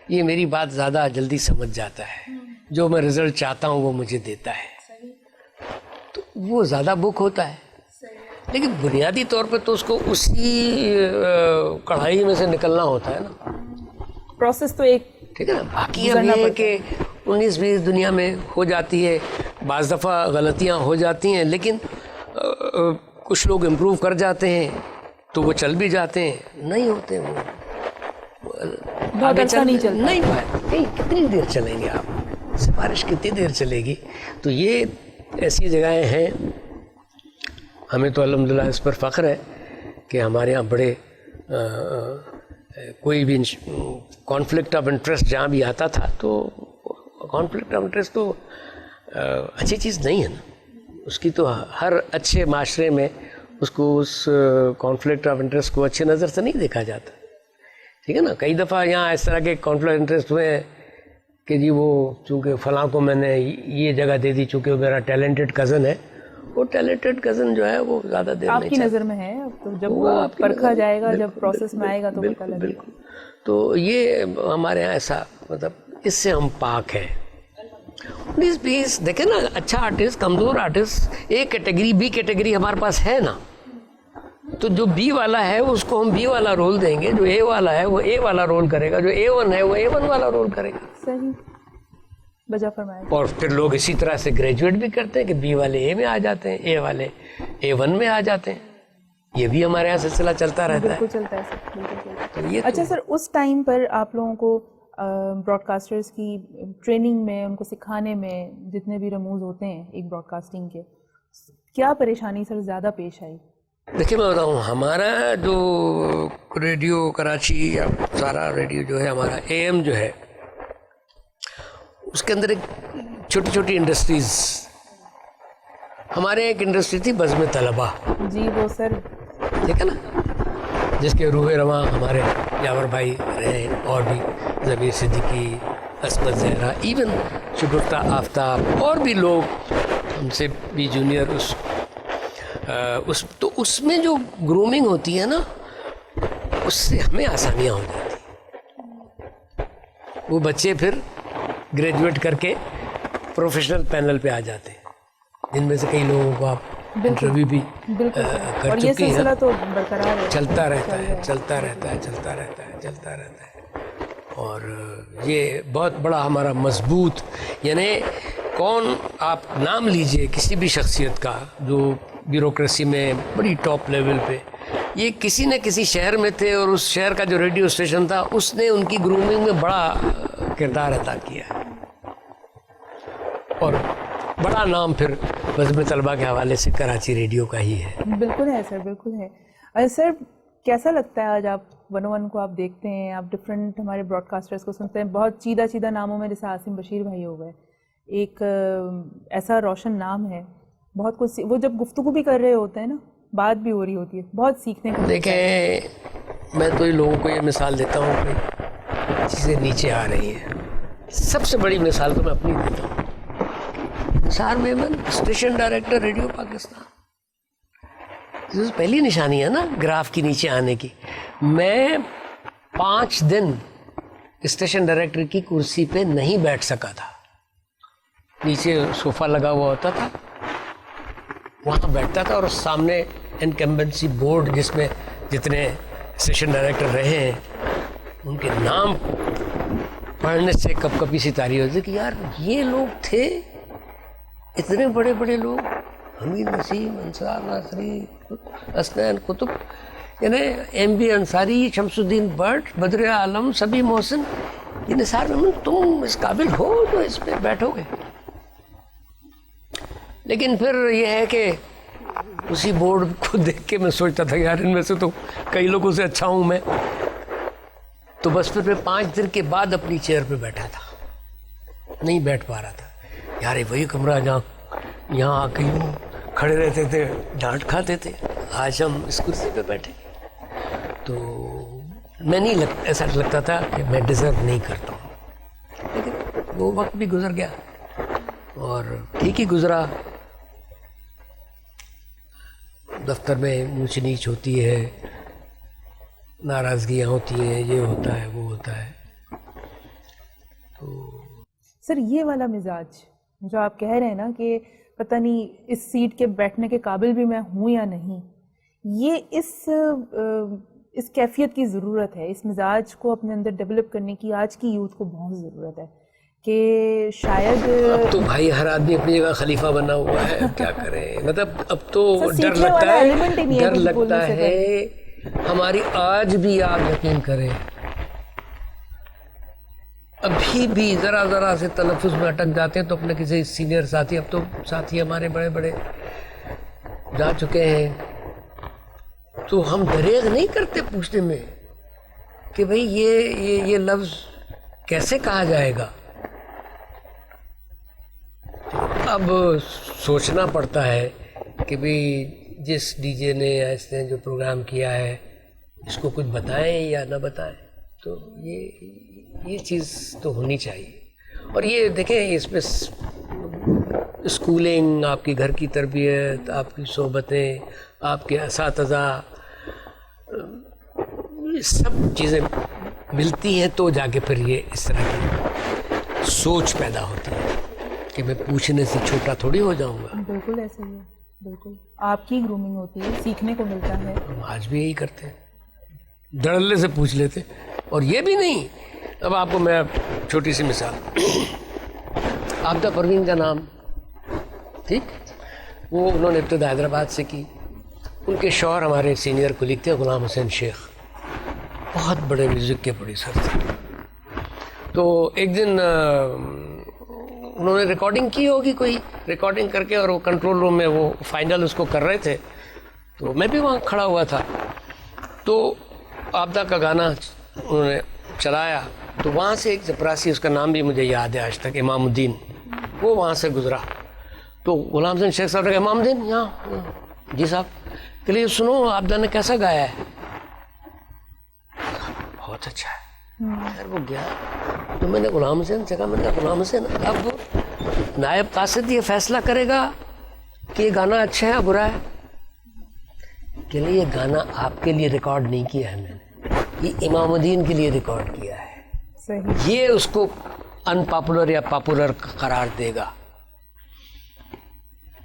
یہ میری بات زیادہ جلدی سمجھ جاتا ہے, جو میں رزلٹ چاہتا ہوں وہ مجھے دیتا ہے, تو وہ زیادہ بک ہوتا ہے. لیکن بنیادی طور پہ تو اس کو اسی کڑھائی میں سے نکلنا ہوتا ہے نا, پروسیس تو ایک, ٹھیک ہے نا. باقی اب یہ ہے کہ 19-20 دنیا میں ہو جاتی ہے, بعض دفعہ غلطیاں ہو جاتی ہیں, لیکن کچھ لوگ امپروو کر جاتے ہیں تو وہ چل بھی جاتے ہیں, نہیں ہوتے وہ بہت عرصہ نہیں چلتا, نہیں پائے. کتنی دیر چلیں گے آپ, سفارش کتنی دیر چلے گی. تو یہ ایسی جگہیں ہیں, ہمیں تو الحمدللہ اس پر فخر ہے کہ ہمارے یہاں بڑے کوئی بھی کانفلکٹ آف انٹرسٹ جہاں بھی آتا تھا, تو کانفلکٹ آف انٹرسٹ تو اچھی چیز نہیں ہے نا, اس کی تو ہر اچھے معاشرے میں اس کو اس کانفلکٹ آف انٹرسٹ کو اچھے نظر سے نہیں دیکھا جاتا, ٹھیک ہے نا. کئی دفعہ یہاں اس طرح کے کانفلکٹ انٹرسٹ ہوئے ہیں کہ جی وہ چونکہ فلاں کو میں نے یہ جگہ دے دی چونکہ وہ میرا ٹیلنٹڈ کزن ہے, وہ ٹیلنٹڈ کزن جو ہے وہ زیادہ دیر آپ نہیں کی چلتا. نظر میں ہے, تو جب وہ پرکھا جائے گا, جب پروسیس میں آئے گا تو پتہ لگے گا. بالکل. تو یہ ہمارے یہاں ایسا, مطلب اس سے ہم پاک ہیں. 19-20 دیکھیں نا, اچھا آرٹسٹ, کمزور آرٹسٹ, ایک کیٹیگری بی کیٹیگری ہمارے پاس ہے نا, تو جو بی والا ہے اس کو ہم بی والا رول دیں گے, جو اے والا ہے وہ اے والا رول کرے گا, جو A1 ہے وہ A1 والا رول کرے گا. صحیح, بجا فرمایا. اور پھر لوگ اسی طرح سے گریجویٹ بھی کرتے ہیں کہ بی والے اے میں آ جاتے ہیں, اے والے A1 میں آ جاتے ہیں. یہ بھی ہمارے یہاں سلسلہ چلتا رہتا ہے. بالکل چلتا ہے سر, بالکل چلتا ہے. یہ اچھا سر, اس ٹائم پر آپ لوگوں کو براڈ کاسٹرز کی ٹریننگ میں, ان کو سکھانے میں, جتنے بھی رموز ہوتے ہیں ایک براڈ کاسٹنگ کے, کیا پریشانی سر زیادہ پیش آئی؟ دیکھیں میں بتاؤں, ہمارا جو ریڈیو کراچی یا سارا ریڈیو جو ہے ہمارا AM جو ہے, اس کے اندر ایک چھوٹی چھوٹی انڈسٹریز, ہمارے ایک انڈسٹری تھی بزم طلبہ. جی وہ سر, ٹھیک ہے نا, جس کے روح رواں ہمارے یاور بھائی رہے, اور بھی ضمیر صدیقی, عصمت زہرا, ایون شگفتہ آفتاب, اور بھی لوگ ہم سے بھی جونیئر. تو اس میں جو گرومنگ ہوتی ہے نا, اس سے ہمیں آسانیاں ہو جاتی ہیں. وہ بچے پھر گریجویٹ کر کے پروفیشنل پینل پہ آ جاتے ہیں, جن میں سے کئی لوگوں کو آپ انٹرویو بھی کر چکی ہیں. تو برقرار ہے, چلتا رہتا ہے, چلتا رہتا ہے, چلتا رہتا ہے, چلتا رہتا ہے. اور یہ بہت بڑا ہمارا مضبوط, یعنی کون آپ نام لیجئے کسی بھی شخصیت کا جو بیوروکریسی میں بڑی ٹاپ لیول پہ, یہ کسی نہ کسی شہر میں تھے, اور اس شہر کا جو ریڈیو اسٹیشن تھا اس نے ان کی گرومنگ میں بڑا کردار ادا کیا ہے. اور بڑا نام پھر بزم طلبہ کے حوالے سے کراچی ریڈیو کا ہی ہے. بالکل ہے سر, بالکل ہے. سر کیسا لگتا ہے آج آپ 101 کو آپ دیکھتے ہیں, آپ ڈفرینٹ ہمارے براڈ کاسٹرز کو سنتے ہیں, بہت چیدہ چیدہ ناموں میں, جیسے عاصم بشیر بھائی ہو گئے, ایک ایسا روشن نام ہے, بہت کچھ وہ جب گفتگو بھی کر رہے ہوتے ہیں نا, بات بھی ہو رہی ہوتی ہے, بہت سیکھنے کو. دیکھیں میں تو لوگوں کو یہ مثال دیتا ہوں کہ چیزیں نیچے آ رہی ہیں. سب سے بڑی مثال تو میں اپنی دیتا ہوں. Nisar Memon station director radio Pakistan, پہلی نشانی ہے نا گراف کی نیچے آنے کی. میں 5 دن اسٹیشن ڈائریکٹر کی کرسی پہ نہیں بیٹھ سکا تھا. نیچے صوفہ لگا ہوا ہوتا تھا, وہاں بیٹھتا تھا, اور سامنے انکمبنسی بورڈ جس میں جتنے اسٹیشن ڈائریکٹر رہے ہیں ان کے نام پڑھنے سے کب کبھی سی تاری ہوتی کہ یار یہ لوگ تھے, اتنے بڑے بڑے لوگ, حمید نسیم, انصار ناصری, حسنین قطب, یعنی MB Ansari, Shams Uddin but, بدر عالم, سبی محسن. یہ نثار میمن تم اس قابل ہو جو اس پہ بیٹھو گے. لیکن پھر یہ ہے کہ اسی بورڈ کو دیکھ کے میں سوچتا تھا یار ان میں سے تو کئی لوگوں سے اچھا ہوں میں. تو بس پھر میں 5 دن کے بعد اپنی چیئر پہ بیٹھا تھا, نہیں بیٹھ پا رہا تھا. یار وہی کمرہ جہاں یہاں آ کے یوں کھڑے رہتے تھے, ڈانٹ کھاتے تھے, آج ہم اس کرسی پہ بیٹھے. تو میں نہیں ایسا لگتا تھا کہ میں ڈیزرو نہیں کرتا ہوں, لیکن وہ وقت بھی گزر گیا اور ٹھیک ہی گزرا. دفتر میں اونچ نیچ ہوتی ہے, ناراضگیاں ہوتی ہیں, یہ ہوتا ہے وہ ہوتا ہے. تو سر یہ والا مزاج جو آپ کہہ رہے ہیں نا کہ پتہ نہیں اس سیٹ کے بیٹھنے کے قابل بھی میں ہوں یا نہیں, یہ اس کیفیت کی ضرورت ہے, اس مزاج کو اپنے اندر ڈیولپ کرنے کی آج کی یوتھ کو بہت ضرورت ہے. کہ شاید اب تو بھائی ہر آدمی اپنی جگہ خلیفہ بنا ہوا ہے, کیا کریں. مطلب اب تو ڈر لگتا ہے ہماری. آج بھی آپ یقین کریں, ابھی بھی ذرا سے تلفظ میں اٹک جاتے ہیں تو اپنے کسی سینئر ساتھی, اب تو ساتھی ہمارے بڑے بڑے جا چکے ہیں, تو ہم دریغ نہیں کرتے پوچھنے میں کہ بھئی یہ لفظ کیسے کہا جائے گا. اب سوچنا پڑتا ہے کہ بھئی جس ڈی جے نے یا اس نے جو پروگرام کیا ہے اس کو کچھ بتائیں یا نہ بتائیں. تو یہ چیز تو ہونی چاہیے. اور یہ دیکھیں اس میں اسکولنگ, آپ کی گھر کی تربیت, آپ کی صحبتیں, آپ کے اساتذہ, سب چیزیں ملتی ہیں تو جا کے پھر یہ اس طرح کی سوچ پیدا ہوتی ہے کہ میں پوچھنے سے چھوٹا تھوڑی ہو جاؤں گا. بالکل ایسے ہی ہے, بالکل آپ کی گرومنگ ہوتی ہے, سیکھنے کو ملتا ہے. ہم آج بھی یہی کرتے ہیں, دھڑلے سے پوچھ لیتے. اور یہ بھی نہیں, اب آپ کو میں چھوٹی سی مثال, عابدہ پروین کا نام, ٹھیک, وہ انہوں نے ابتدا حیدرآباد سے کی. ان کے شوہر ہمارے سینئر کولیگ تھے غلام حسین شیخ, بہت بڑے میوزک کے پروڈیوسر تھے. تو ایک دن انہوں نے ریکارڈنگ کی ہوگی, کوئی ریکارڈنگ کر کے, اور وہ کنٹرول روم میں وہ فائنل اس کو کر رہے تھے. تو میں بھی وہاں کھڑا ہوا تھا. تو عابدہ کا گانا انہوں نے چلایا, تو وہاں سے ایک چپراسی, اس کا نام بھی مجھے یاد ہے آج تک, امام الدین, وہ وہاں سے گزرا. تو غلام حسین شیخ صاحب نے کہا, امام الدین یہاں, جی صاحب, کہ لیے سنو عابدہ نے کیسا گایا ہے. بہت اچھا ہے. خیر وہ گیا, تو میں نے غلام حسین سے کہا, میں نے کہا غلام حسین, اب نائب قاصد یہ فیصلہ کرے گا کہ یہ گانا اچھا ہے یا برا ہے. کہ لیے یہ گانا آپ کے لیے ریکارڈ نہیں کیا ہے میں نے, یہ امام الدین کے لیے ریکارڈ کیا ہے. صحیح. یہ اس کو ان پاپولر یا پاپولر قرار دے گا.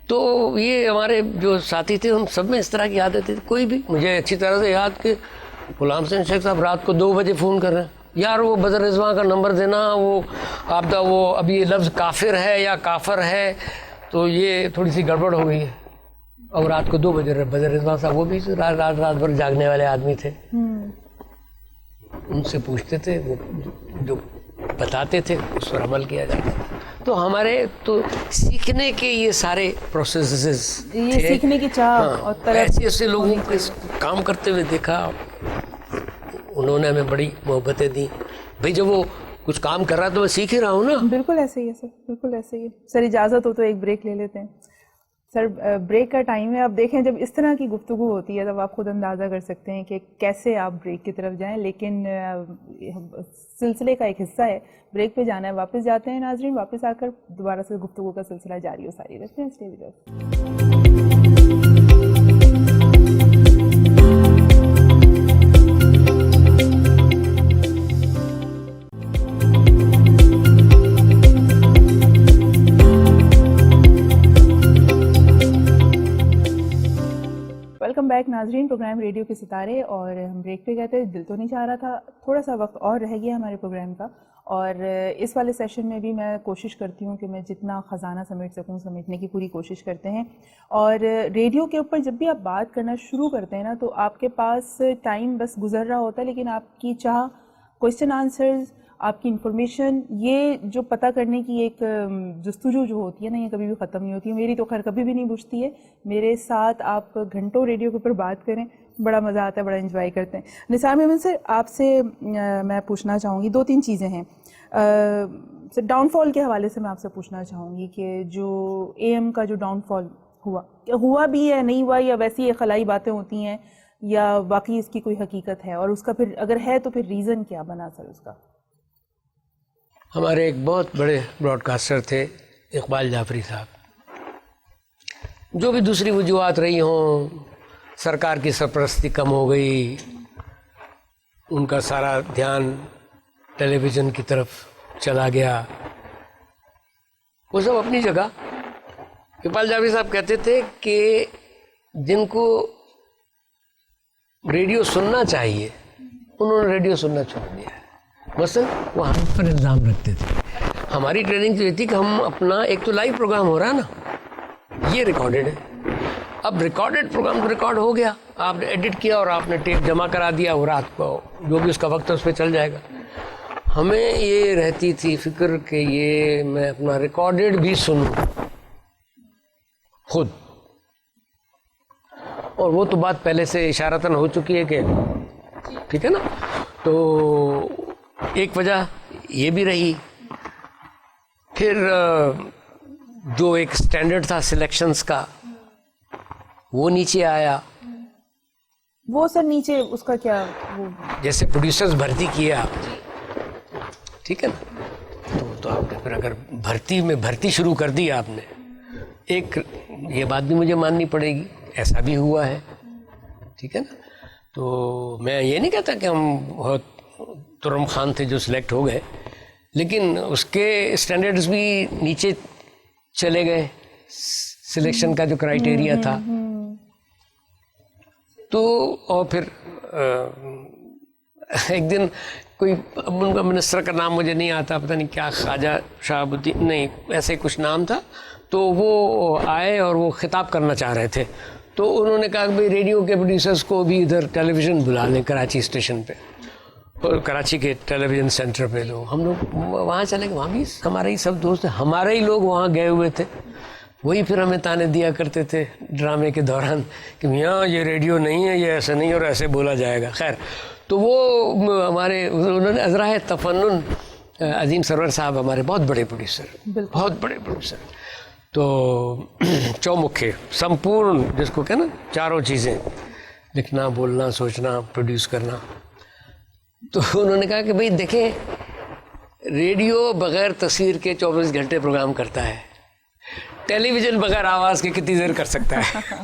تو یہ ہمارے جو ساتھی تھے ان سب میں اس طرح کی عادت تھی. کوئی بھی, مجھے اچھی طرح سے یاد کہ غلام حسین شیخ صاحب رات کو 2 بجے فون کر رہے ہیں, یار وہ بدر رضوان کا نمبر دینا, وہ عابدہ وہ اب یہ لفظ کافر ہے یا کافر ہے, تو یہ تھوڑی سی گڑبڑ ہو گئی ہے. اور رات کو 2 بجے بدر رضوان صاحب, وہ بھی رات بھر جاگنے والے آدمی تھے, ان سے پوچھتے تھے, وہ جو بتاتے تھے اس پر عمل کیا جاتا تھا. تو ہمارے تو سیکھنے کے یہ سارے پروسیسز, یہ سیکھنے کی چاہ اور طرف ایسے لوگوں کو کام کرتے ہوئے دیکھا, انہوں نے ہمیں بڑی محبتیں دی. بھئی جب وہ کچھ کام کر رہا ہے تو میں سیکھ ہی رہا ہوں نا. بالکل ایسے ہی ہے سر, بالکل ایسے ہی ہے. سر اجازت ہو تو ایک بریک لے لیتے ہیں. سر بریک کا ٹائم ہے. اب دیکھیں جب اس طرح کی گفتگو ہوتی ہے تب آپ خود اندازہ کر سکتے ہیں کہ کیسے آپ بریک کی طرف جائیں, لیکن سلسلے کا ایک حصہ ہے, بریک پہ جانا ہے. واپس جاتے ہیں ناظرین, واپس آ کر دوبارہ سے گفتگو کا سلسلہ جاری و ساری رکھتے ہیں. Stay with us. Welcome back ناظرین, پروگرام ریڈیو کے ستارے, اور ہم بریک پہ گئے تھے. دل تو نہیں چاہ رہا تھا, تھوڑا سا وقت اور رہ گیا ہمارے پروگرام کا, اور اس والے سیشن میں بھی میں کوشش کرتی ہوں کہ میں جتنا خزانہ سمیٹ سکوں سمیٹنے کی پوری کوشش کرتے ہیں. اور ریڈیو کے اوپر جب بھی آپ بات کرنا شروع کرتے ہیں نا تو آپ کے پاس ٹائم بس گزر رہا ہوتا ہے, لیکن آپ کی چاہ, کوشچن آنسرز, آپ کی انفارمیشن, یہ جو پتہ کرنے کی ایک جستجو جو ہوتی ہے نا, یہ کبھی بھی ختم نہیں ہوتی ہے. میری تو خیر کبھی بھی نہیں بجھتی ہے. میرے ساتھ آپ گھنٹوں ریڈیو کے اوپر بات کریں, بڑا مزہ آتا ہے, بڑا انجوائے کرتے ہیں. نثار میمن سر, آپ سے میں پوچھنا چاہوں گی 2-3 چیزیں ہیں. سر ڈاؤن فال کے حوالے سے میں آپ سے پوچھنا چاہوں گی کہ جو اے ایم کا جو ڈاؤن فال ہوا بھی ہے, نہیں ہوا, یا ویسی خلائی باتیں ہوتی ہیں, یا واقعی اس کی کوئی حقیقت ہے, اور اس کا پھر اگر ہے تو پھر ریزن کیا بنا سر اس کا؟ ہمارے ایک بہت بڑے براڈ کاسٹر تھے اقبال جعفری صاحب. جو بھی دوسری وجوہات رہی ہوں, سرکار کی سرپرستی کم ہو گئی, ان کا سارا دھیان ٹیلی ویژن کی طرف چلا گیا, وہ سب اپنی جگہ. اقبال جعفری صاحب کہتے تھے کہ جن کو ریڈیو سننا چاہیے انہوں نے ریڈیو سننا چھوڑ دیا ہے. مثلا وہ ہم پر الزام رکھتے تھے. ہماری ٹریننگ یہ تھی کہ ہم اپنا ایک تو لائیو پروگرام ہو رہا ہے نا, یہ ریکارڈڈ ہے. اب ریکارڈڈ پروگرام تو ریکارڈ ہو گیا, آپ نے ایڈٹ کیا اور آپ نے ٹیپ جمع کرا دیا, اور رات کو جو بھی اس کا وقت ہے اس پہ چل جائے گا. ہمیں یہ رہتی تھی فکر کہ یہ میں اپنا ریکارڈڈ بھی سنوں خود, اور وہ تو بات پہلے سے اشارتاً ہو چکی ہے کہ ٹھیک ہے نا. تو ایک وجہ یہ بھی رہی. پھر جو ایک سٹینڈرڈ تھا سلیکشنز کا وہ نیچے آیا. وہ سر نیچے اس کا کیا, جیسے پروڈیوسرز بھرتی کیا آپ نے, ٹھیک ہے نا, تو آپ نے پھر اگر بھرتی شروع کر دی آپ نے, ایک یہ بات بھی مجھے ماننی پڑے گی, ایسا بھی ہوا ہے, ٹھیک ہے نا. تو میں یہ نہیں کہتا کہ ہم بہت ترم خان تھے جو سلیکٹ ہو گئے, لیکن اس کے اسٹینڈرڈز بھی نیچے چلے گئے سلیکشن کا جو کرائیٹیریا تھا. تو اور پھر ایک دن کوئی ان کا منسٹر کا نام مجھے نہیں آتا, پتہ نہیں کیا, خواجہ شہاب الدین نہیں ایسے کچھ نام تھا, تو وہ آئے اور وہ خطاب کرنا چاہ رہے تھے. تو انہوں نے کہا کہ بھائی ریڈیو کے پروڈیوسرز کو بھی ادھر ٹیلی ویژن بلا لیں کراچی اسٹیشن پہ, اور کراچی کے ٹیلی ویژن سینٹر پہ. لوگ ہم لوگ وہاں چلے گئے, وہاں بھی ہمارے ہی سب دوست, ہمارے ہی لوگ وہاں گئے ہوئے تھے. وہی پھر ہمیں تانے دیا کرتے تھے ڈرامے کے دوران کہ میاں یہ ریڈیو نہیں ہے, یہ ایسے نہیں اور ایسے بولا جائے گا. خیر, تو وہ ہمارے انہوں نے ازراہ تفنن عظیم سرور صاحب ہمارے بہت بڑے پروڈیوسر, بہت بڑے پروڈیوسر. تو چومکھے سمپورن جس کو کہنا چاروں چیزیں, لکھنا, بولنا, سوچنا, پروڈیوس کرنا. تو انہوں نے کہا کہ بھئی دیکھیں, ریڈیو بغیر تصویر کے 24 گھنٹے پروگرام کرتا ہے, ٹیلی ویژن بغیر آواز کے کتنی دیر کر سکتا ہے.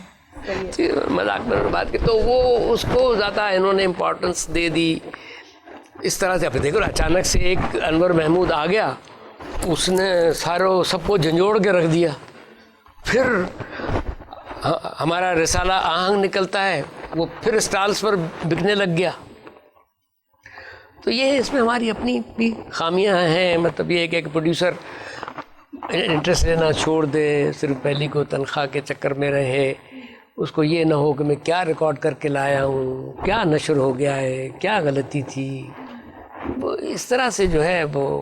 مذاق میں بات کی, تو وہ اس کو زیادہ انہوں نے امپورٹنس دے دی اس طرح سے. اب دیکھو اچانک سے ایک انور محمود آ گیا, اس نے سب کو جھنجھوڑ کے رکھ دیا. پھر ہمارا رسالہ آہنگ نکلتا ہے, وہ پھر اسٹالز پر بکنے لگ گیا. تو یہ اس میں ہماری اپنی بھی خامیاں ہیں. مطلب یہ کہ ایک پروڈیوسر انٹرسٹ لینا چھوڑ دے, صرف پہلی کو تنخواہ کے چکر میں رہے, اس کو یہ نہ ہو کہ میں کیا ریکارڈ کر کے لایا ہوں, کیا نشر ہو گیا ہے, کیا غلطی تھی. وہ اس طرح سے جو ہے وہ.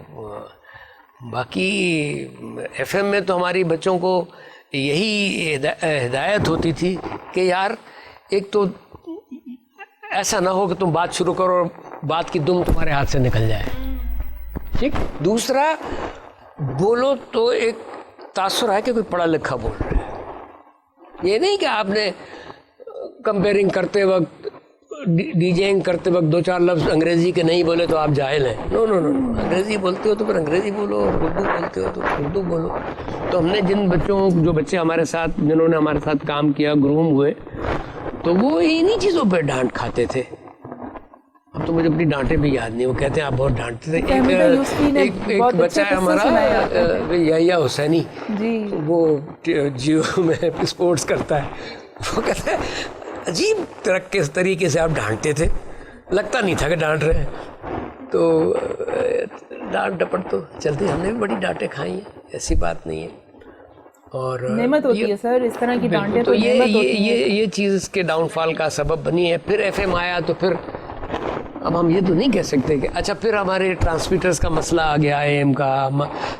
باقی ایف ایم میں تو ہماری بچوں کو یہی ہدایت ہوتی تھی کہ یار ایک تو ایسا نہ ہو کہ تم بات شروع کرو اور بات کی دم تمہارے ہاتھ سے نکل جائے, ٹھیک. دوسرا, بولو تو ایک تاثر ہے کہ کوئی پڑھا لکھا بول رہا ہے. یہ نہیں کہ آپ نے کمپیئرنگ کرتے وقت, ڈی جیئنگ کرتے وقت 2-4 لفظ انگریزی کے نہیں بولے تو آپ جاہل ہیں. نو, انگریزی بولتے ہو تو پھر انگریزی بولو, اور اردو بولتے ہو تو اردو بولو. تو ہم نے جو بچے ہمارے ساتھ, جنہوں نے ہمارے ساتھ کام کیا, گروم ہوئے, تو وہ انہی چیزوں پہ ڈانٹ کھاتے تھے. اب تو مجھے اپنی ڈانٹیں بھی یاد نہیں, وہ کہتے ہیں آپ بہت ڈانٹتے تھے. ایک بچہ ہے ہمارا یحییٰ حسینی, وہ جیو میں اسپورٹس کرتا ہے, وہ کہتا ہے عجیب طریقے سے آپ ڈانٹتے تھے, لگتا نہیں تھا کہ ڈانٹ رہے ہیں. تو ڈانٹ ڈپٹ تو چلتی, ہم نے بھی بڑی ڈانٹیں کھائی ہیں, ایسی بات نہیں ہے. اور نعمت ہوتی ہے سر اس طرح کی ڈانٹیں, تو یہ چیز اس کے ڈاؤن فال کا سبب بنی ہے. پھر ایف ایم آیا تو پھر اب ہم یہ تو نہیں کہہ سکتے کہ اچھا پھر ہمارے ٹرانسمیٹرز کا مسئلہ آ گیا, اے ایم کا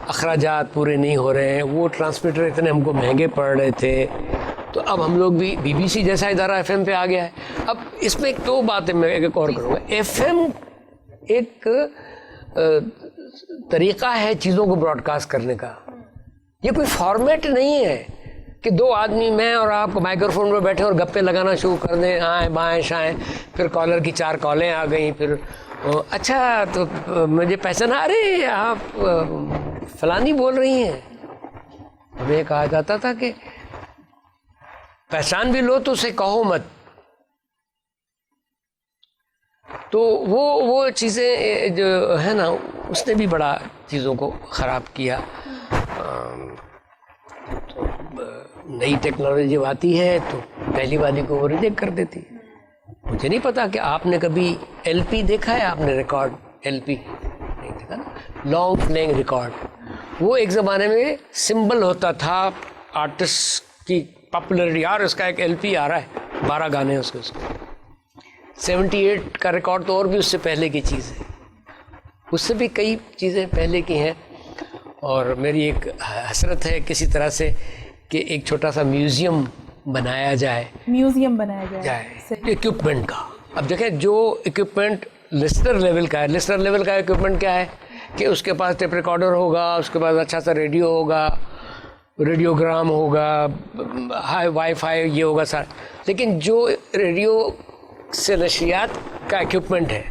اخراجات پورے نہیں ہو رہے ہیں, وہ ٹرانسمیٹر اتنے ہم کو مہنگے پڑ رہے تھے, تو اب ہم لوگ بھی BBC جیسا ادارہ FM پہ آ گیا ہے. اب اس میں ایک دو باتیں میں ایک اور کروں گا. FM ایک طریقہ ہے چیزوں کو براڈ کاسٹ کرنے کا. یہ کوئی فارمیٹ نہیں ہے کہ دو آدمی میں اور آپ کو مائکرو فون پہ بیٹھے اور گپے لگانا شروع کر دیں, آئیں بائیں شائیں, پھر کالر کی 4 کالیں آ گئیں, پھر اچھا تو مجھے پہچان آ رہے آپ فلانی بول رہی ہیں. ہمیں کہا جاتا تھا کہ پہچان بھی لو تو اسے کہو مت. تو وہ چیزیں جو ہے نا اس نے بھی بڑا چیزوں کو خراب کیا. نئی ٹیکنالوجی جب آتی ہے تو پہلی والی کو وہ ریجیکٹ کر دیتی. مجھے نہیں پتا کہ آپ نے کبھی LP دیکھا ہے, آپ نے ریکارڈ LP نہیں دیکھا نا, لانگ پلینگ ریکارڈ. وہ ایک زمانے میں سمبل ہوتا تھا آرٹسٹ کی پاپولرٹی. یار اس کا ایک LP آ رہا ہے, 12 گانے اس کے. 78 کا ریکارڈ تو اور بھی اس سے پہلے کی چیز ہے, اس سے بھی کئی چیزیں پہلے کی ہیں. اور میری ایک حسرت ہے کسی طرح سے کہ ایک چھوٹا سا میوزیم بنایا جائے اکوپمنٹ کا. اب دیکھیں جو اکوپمنٹ لسنر لیول کا ہے, لسنر لیول کا اکوپمنٹ کیا ہے کہ اس کے پاس ٹیپ ریکارڈر ہوگا, اس کے پاس اچھا سا ریڈیو ہوگا, ریڈیوگرام ہوگا, وائی فائی یہ ہوگا سارا. لیکن جو ریڈیو سے نشریات کا اکوپمنٹ ہے,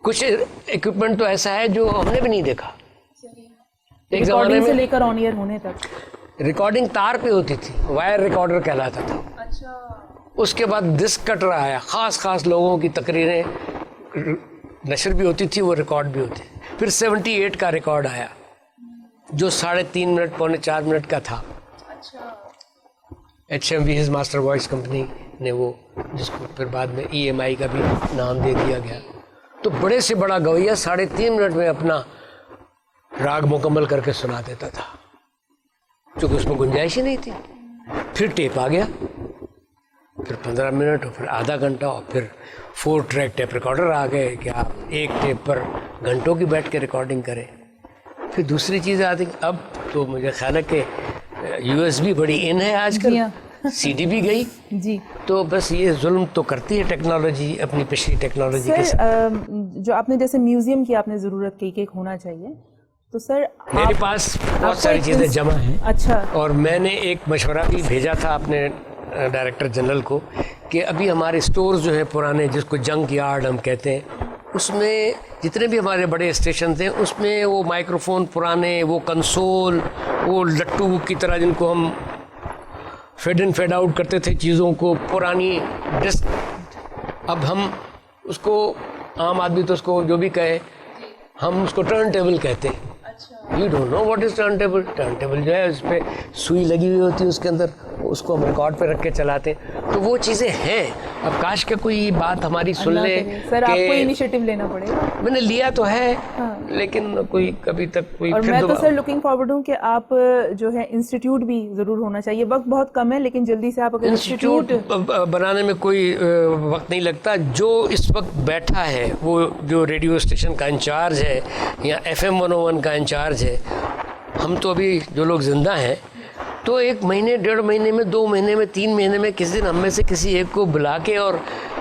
کچھ اکوپمنٹ تو ایسا ہے جو ہم نے بھی نہیں دیکھا. ایک زمانے میں سے لے کر آن ایئر ہونے تک ریکارڈنگ تار پہ ہوتی تھی, وائر ریکارڈر کہلاتا تھا. اس کے بعد ڈسک کٹر آیا, خاص لوگوں کی تقریریں نشر بھی ہوتی تھی, وہ ریکارڈ بھی ہوتی. پھر 78 کا ریکارڈ آیا جو 3.5 منٹ پونے 4 منٹ کا تھا. HMV ماسٹر وائس کمپنی نے وہ, جس کو پھر بعد میں EMI کا بھی نام دے دیا گیا. تو بڑے سے بڑا گویا 3.5 منٹ میں اپنا راگ مکمل کر کے سنا دیتا تھا, چونکہ اس میں گنجائش ہی نہیں تھی. پھر ٹیپ آ گیا, پھر 15 منٹ اور پھر آدھا گھنٹہ, اور پھر 4 ٹریک ٹیپ ریکارڈر آ گئے کہ آپ ایک ٹیپ پر گھنٹوں کی بیٹھ کے ریکارڈنگ کریں. پھر دوسری چیز آتی, اب تو مجھے خیال ہے کہ USB بڑی ان ہے آج کل, CD بھی گئی جی. تو بس یہ ظلم تو کرتی ہے ٹیکنالوجی اپنی پچھلی ٹیکنالوجی کے ساتھ. جو آپ نے جیسے میوزیم کی آپ نے ضرورت کی کہ ایک ہونا چاہیے, تو سر میرے پاس بہت ساری چیزیں جمع ہیں. اچھا. اور میں نے ایک مشورہ بھی بھیجا تھا اپنے ڈائریکٹر جنرل کو کہ ابھی ہمارے اسٹورز جو ہیں پرانے, جس کو جنک یارڈ ہم کہتے ہیں, اس میں جتنے بھی ہمارے بڑے اسٹیشن تھے اس میں وہ مائکرو فون پرانے, وہ کنسول, وہ لٹو کی طرح جن کو ہم فیڈ ان فیڈ آؤٹ کرتے تھے چیزوں کو, پرانی ڈسک. اب ہم اس کو عام آدمی تو اس کو جو بھی کہے, ہم اس کو ٹرن ٹیبل کہتے ہیں. You don't know what is turn table. Turn table جو ہے اس پہ سوئی لگی ہوئی ہوتی ہے اس کے اندر, اس کو ہم ریکارڈ پہ رکھ کے چلاتے ہیں. تو وہ چیزیں ہیں. اب کاش کہ کوئی بات ہماری سن لے. سر آپ کو انیشیٹو لینا پڑے گا. میں نے لیا تو ہے, لیکن کوئی کبھی تک کوئی. اور میں تو سر لوکنگ فارورڈ ہوں کہ آپ جو ہے انسٹیٹیوٹ بھی ضرور ہونا چاہیے. وقت بہت کم ہے لیکن جلدی سے آپ اگر انسٹیٹیوٹ بنانے میں کوئی وقت نہیں لگتا. جو اس وقت بیٹھا ہے وہ جو ریڈیو اسٹیشن کا انچارج ہے یا FM 101 کا انچارج ہے, ہم تو ابھی جو لوگ زندہ ہیں تو 1 مہینے 1.5 مہینے میں 2 مہینے میں 3 مہینے میں کسی دن ہم میں سے کسی ایک کو بلا کے اور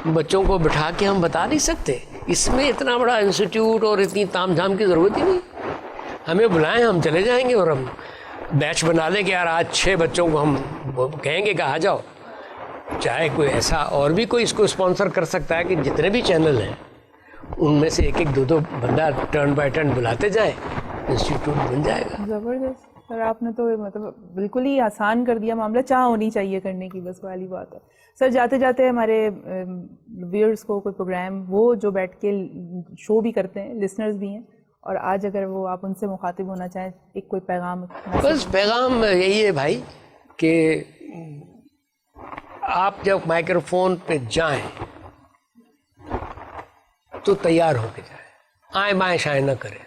بچوں کو بٹھا کے ہم بتا نہیں سکتے. اس میں اتنا بڑا انسٹیٹیوٹ اور اتنی تام جھام کی ضرورت ہی نہیں. ہمیں بلائیں, ہم چلے جائیں گے اور ہم بیچ بنا لیں کہ یار آج 6 بچوں کو ہم کہیں گے کہ آ جاؤ. چاہے کوئی ایسا اور بھی کوئی اس کو اسپانسر کر سکتا ہے کہ جتنے بھی چینل ہیں ان میں سے 1-1 2-2 بندہ ٹرن بائی ٹرن بلاتے جائیں, انسٹیٹیوٹ بن جائے گا. زبردست سر, آپ نے تو مطلب بالکل ہی آسان کر دیا معاملہ. چاہ ہونی چاہیے کرنے کی, بس والی بات ہے. سر جاتے جاتے ہمارے ویئرس کو کوئی پروگرام وہ جو بیٹھ کے شو بھی کرتے ہیں, لسنرز بھی ہیں, اور آج اگر وہ آپ ان سے مخاطب ہونا چاہیں, ایک کوئی پیغام. بس پیغام یہی ہے بھائی کہ آپ جب مائکرو فون پہ جائیں تو تیار ہو کے جائیں, آئیں بائیں شائیں نہ کریں.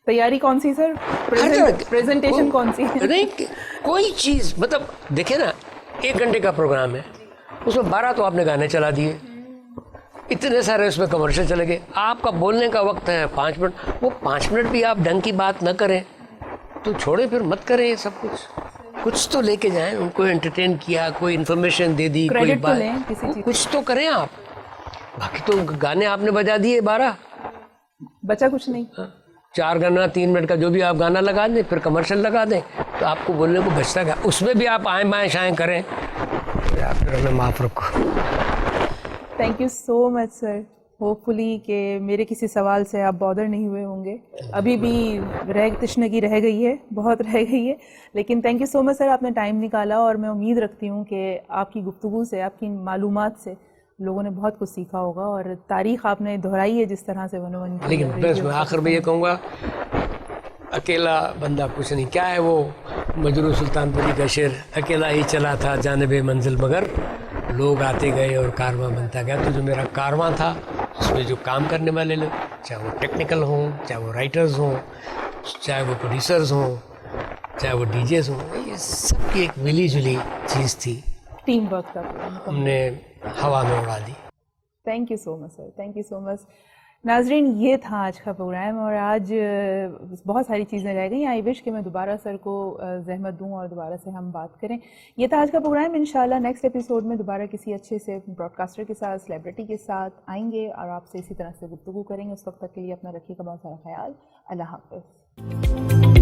تیاری کون سی سر؟ پریزنٹیشن کون سی؟ نہیں کوئی چیز, مطلب دیکھیں نا 1 گھنٹے کا پروگرام ہے, اس میں 12 تو آپ نے گانے چلا دیے, اتنے سارے اس میں کمرشل چلے گئے. آپ کا بولنے کا وقت ہے 5 منٹ, وہ 5 منٹ بھی آپ ڈھنگ کی بات نہ کریں تو چھوڑیں, پھر مت کریں یہ سب کچھ. کچھ تو لے کے جائیں, ان کو انٹرٹین کیا, کوئی انفارمیشن دے دی, کوئی کریڈٹ تو لیں کسی چیز, کچھ تو کریں آپ. باقی تو گانے آپ نے بجا دیے 12, بچا کچھ نہیں. 4 گانا 3 منٹ کا جو بھی آپ گانا لگا دیں, پھر کمرشل لگا دیں, تو آپ کو بولنے کو بچتا گیا. اس میں بھی آپ آئیں بائیں شائیں کریں, پھر ہمیں معاف رکھو. Thank you so much sir. Hopefully کہ میرے کسی سوال سے آپ بادر نہیں ہوئے ہوں گے. ابھی بھی تشنگی رہ گئی ہے, بہت رہ گئی ہے, لیکن تھینک یو سو مچ سر, آپ نے ٹائم نکالا, اور میں امید رکھتی ہوں کہ آپ کی گفتگو سے, آپ کی معلومات سے لوگوں نے بہت کچھ سیکھا ہوگا, اور تاریخ آپ نے دہرائی ہے جس طرح سے 101 کی. لیکن بس میں آخر میں یہ کہوں گا, اکیلا بندہ کچھ نہیں. کیا ہے وہ مجروح سلطان پوری کا شعر, اکیلا ہی چلا تھا جانب منزل مگر لوگ آتے گئے اور کارواں بنتا گیا. تو جو میرا کارواں تھا, اس میں جو کام کرنے والے لوگ, چاہے وہ ٹیکنیکل ہوں, چاہے وہ رائٹرز ہوں, چاہے وہ پروڈیوسرز ہوں, چاہے وہ ڈی جیز ہوں, یہ سب کی ایک ملی جلی چیز تھی, ٹیم ورک کا ہم نے ہوا میں اڑا دی. Thank you so much sir, thank you so much. ناظرین, یہ تھا آج کا پروگرام, اور آج بہت ساری چیزیں رہ گئیں. آئی وش کہ میں دوبارہ سر کو زحمت دوں اور دوبارہ سے ہم بات کریں. یہ تھا آج کا پروگرام. انشاءاللہ نیکسٹ ایپیسوڈ میں دوبارہ کسی اچھے سے براڈ کاسٹر کے ساتھ, سیلیبریٹی کے ساتھ آئیں گے, اور آپ سے اسی طرح سے گفتگو کریں گے. اس وقت تک کے لیے اپنا رکھیے گا بہت سارا خیال. اللہ حافظ.